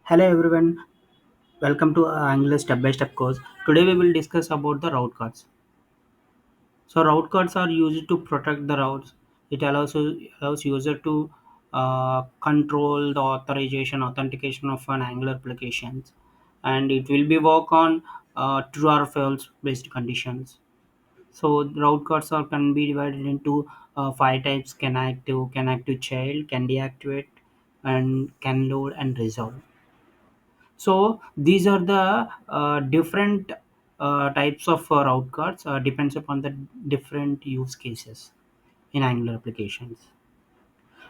Hello everyone, welcome to Angular step by step course. Today we will discuss about the route cards. So route cards are used to protect the routes. It allows user to control the authorization authentication of an Angular applications, and it will be work on true or false based conditions. So route cards are can be divided into five types: can active, can active child, can deactivate, and can load and resolve. So these are the different types of route cards depends upon the different use cases in Angular applications.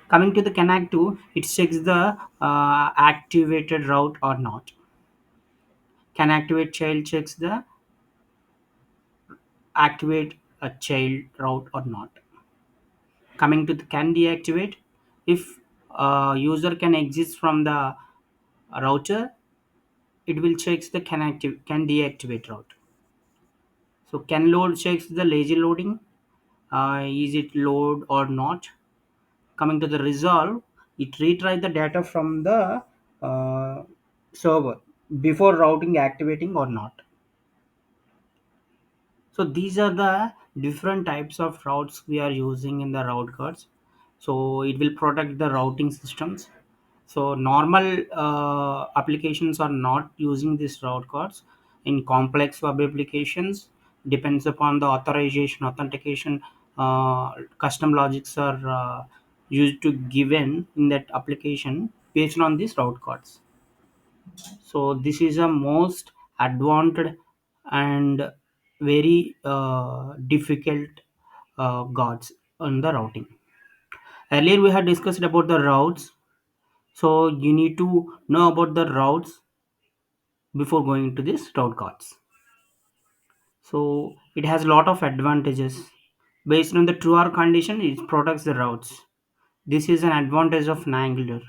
Coming to the Connect 2, it checks the activated route or not. Can activate child checks the activate a child route or not. Coming to the can deactivate, if user can exit from the router, it will checks the can deactivate route. So can load checks the lazy loading, is it load or not. Coming to the resolve, it retries the data from the uh, server before routing activating or not. So these are the different types of routes we are using in the route cards. So it will protect the routing systems. So normal applications are not using these route cards. In complex web applications, depends upon the authorization, authentication, custom logics are used to given in that application based on these route cards. So this is a most advanced and very difficult guards on the routing. Earlier we had discussed about the routes, so you need to know about the routes before going to this route cards. So it has a lot of advantages. Based on the true or condition, it protects the routes. This is an advantage of Angular.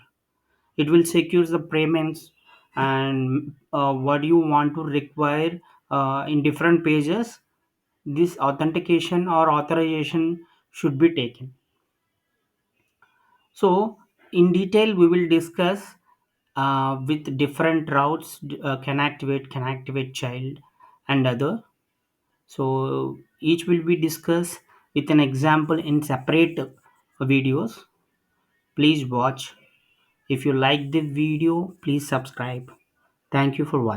It will secure the payments and what you want to require in different pages. This authentication or authorization should be taken. So in detail we will discuss with different routes, can activate child and other. So each will be discussed with an example in separate videos. Please watch. If you like the video, please subscribe. Thank you for watching.